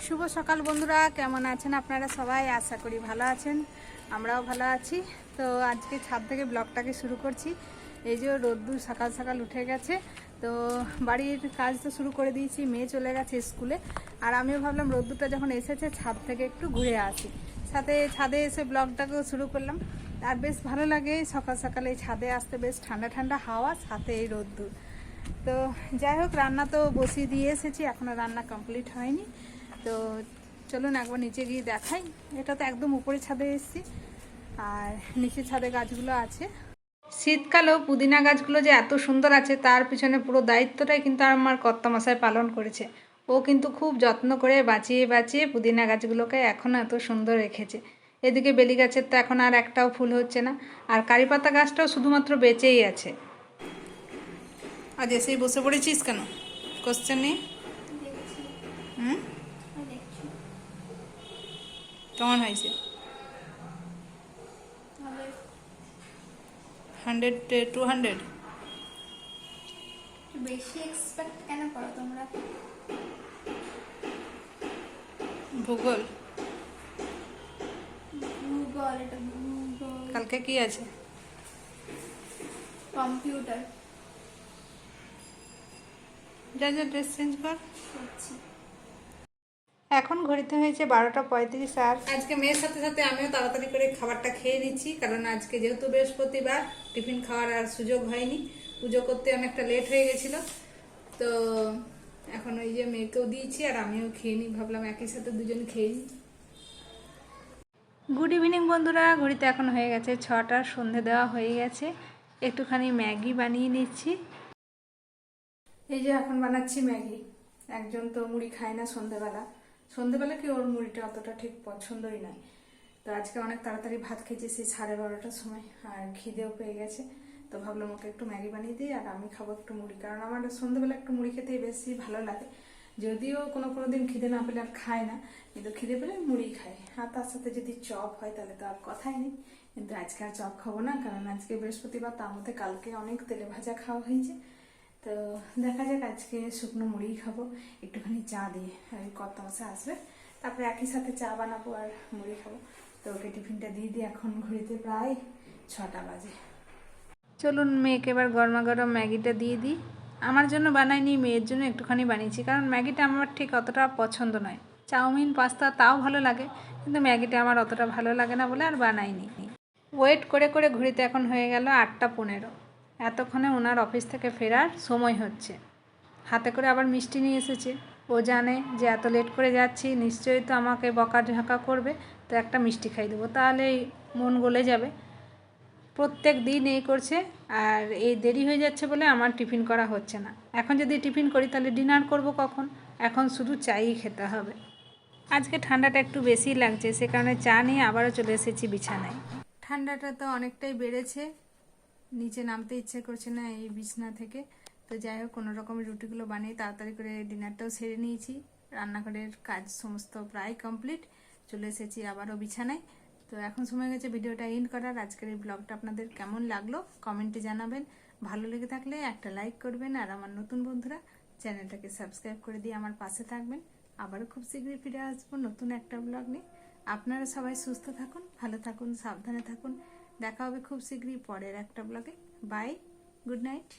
শুভ সকাল বন্ধুরা, কেমন আছেন আপনারা সবাই? আশা করি ভালো আছেন, আমরাও ভালো আছি। তো আজকে ছাদ থেকে ব্লগটাকে শুরু করছি। এই যে রোদ্দুর সকাল সকাল উঠে গেছে, তো বাড়ির কাজ তো শুরু করে দিয়েছি, মেয়ে চলে গেছে স্কুলে। আর আমিও ভাবলাম রোদ্দুরটা যখন এসেছে ছাদ থেকে একটু ঘুরে আসি, ছাদে এসে ব্লগটাকেও শুরু করলাম। আর বেশ ভালো লাগে সকাল সকালে এই ছাদে আসতে, বেশ ঠান্ডা ঠান্ডা হাওয়া, সাথে এই রোদ্দুর। তো যাই হোক, রান্না তো বসিয়ে দিয়ে এসেছি, এখনও রান্না কমপ্লিট হয়নি। তো চলুন একবার নিচে গিয়ে দেখাই। এটা তো একদম উপরে ছাদে এসেছি, আর নিচে ছাদে গাছগুলো আছে। শীতকালেও পুদিনা গাছগুলো যে এত সুন্দর আছে তার পিছনে পুরো দায়িত্বটাই কিন্তু আমার কর্তামশাই পালন করেছে। ও কিন্তু খুব যত্ন করে বাঁচিয়ে বাঁচিয়ে পুদিনা গাছগুলোকে এখনও এত সুন্দর রেখেছে। এদিকে বেলি গাছের তো এখন আর একটাও ফুল হচ্ছে না, আর কারিপাতা গাছটাও শুধুমাত্র বেঁচেই আছে। আজ এসেই বসে পড়েছিস কেন? কোশ্চেন নেই? কেমন হয়েছে? 100 200 বেশি এক্সপেক্ট কেন করো তোমরা? ভূগোল। ভূগোল, এটা ভূগোল। কালকে কি আছে? কম্পিউটার। যা যা ড্রেস চেঞ্জ কর। করছি। এখন ঘড়িতে হয়েছে 12টা 35, আর আজকে মেয়ের সাথে সাথে আমিও তাড়াতাড়ি করে খাবারটা খেয়ে নিচ্ছি, কারণ আজকে যেহেতু বৃহস্পতিবার টিফিন খাওয়ার আর সুযোগ হয়নি, পুজো করতে অনেকটা লেট হয়ে গেছিল। তো এখন ওই যে মেয়েকেও দিয়েছি আর আমিও খেয়ে নিই, ভাবলাম একই সাথে দুজন খেয়ে নিই। গুড ইভিনিং বন্ধুরা, ঘড়িতে এখন হয়ে গেছে 6টা, সন্ধে দেওয়া হয়ে গেছে। একটুখানি ম্যাগি বানিয়ে নিচ্ছি। এই যে এখন বানাচ্ছি ম্যাগি। একজন তো মুড়ি খায় না সন্ধেবেলা কি ওর মুড়িটা অতটা ঠিক পছন্দই নয়। তো আজকে অনেক তাড়াতাড়ি ভাত খেয়েছি, সেই 12:30টার সময়, আর খিদেও পেয়ে গেছে। তো ভাবলাম ওকে একটু ম্যাগি বানিয়ে দিই, আর আমি খাবো একটু মুড়ি, কারণ আমার সন্ধেবেলা একটু মুড়ি খেতেই বেশি ভালো লাগে। যদিও কোনো দিন খিদে না পেলে আর খায় না, কিন্তু খিদে পেলে মুড়ি খায়। আর তার সাথে যদি চপ হয় তাহলে তো আর কথাই নেই। কিন্তু আজকে আর চপ খাবো না, কারণ আজকে বৃহস্পতিবার, তার মধ্যে কালকে অনেক তেলে ভাজা খাওয়া হয়েছে। তো দেখা যাক, আজকে শুকনো মুড়িই খাবো একটুখানি চা দিয়ে। ওই কর্তামশাই আসবে, তারপরে একই সাথে চা বানাবো আর মুড়ি খাবো। তো ওকে টিফিনটা দিয়ে দিই। এখন ঘড়িতে প্রায় 6টা বাজে। চলুন মেয়েকে এবার গরমা গরম ম্যাগিটা দিয়ে দিই। আমার জন্য বানাইনি, মেয়ের জন্য একটুখানি বানিয়েছি, কারণ ম্যাগিটা আমার ঠিক অতটা পছন্দ নয়। চাউমিন পাস্তা তাও ভালো লাগে, কিন্তু ম্যাগিটা আমার অতটা ভালো লাগে না বলে আর বানাইনি। ওয়েট করে করে ঘড়িতে এখন হয়ে গেল 8টা 15। এতক্ষণে ওনার অফিস থেকে ফেরার সময় হচ্ছে। হাতে করে আবার মিষ্টি নিয়ে এসেছে। ও জানে যে এত লেট করে যাচ্ছি, নিশ্চয়ই তো আমাকে বকাঝকা করবে, তো একটা মিষ্টি খাই দেবো, তাহলেই মন গলে যাবে। প্রত্যেক দিন এই করছে, আর এই দেরি হয়ে যাচ্ছে বলে আমার টিফিন করা হচ্ছে না। এখন যদি টিফিন করি তাহলে ডিনার করব কখন? এখন শুধু চাই খেতে হবে। আজকে ঠান্ডাটা একটু বেশি লাগছে, সে কারণে চা নিয়ে আবারও চলে এসেছি বিছানায়। ঠান্ডাটা তো অনেকটাই বেড়েছে, নিচে নামতে ইচ্ছে করছে না এই বিছানা থেকে। তো যাই হোক, কোনো রকমের রুটিগুলো বানিয়ে তাড়াতাড়ি করে ডিনারটাও সেরে নিয়েছি। রান্নাঘরের কাজ সমস্ত প্রায় কমপ্লিট, চলে এসেছি আবারও বিছানায়। তো এখন সময় গেছে ভিডিওটা এন্ড করার। আজকের এই ব্লগটা আপনাদের কেমন লাগলো কমেন্টে জানাবেন। ভালো লেগে থাকলে একটা লাইক করবেন, আর আমার নতুন বন্ধুরা চ্যানেলটাকে সাবস্ক্রাইব করে দিয়ে আমার পাশে থাকবেন। আবারও খুব শীঘ্রই ফিরে আসবো নতুন একটা ব্লগ নিয়ে। আপনারা সবাই সুস্থ থাকুন, ভালো থাকুন, সাবধানে থাকুন। দেখা হবে খুব শীঘ্রই পরের একটা ব্লগে। Bye, good night.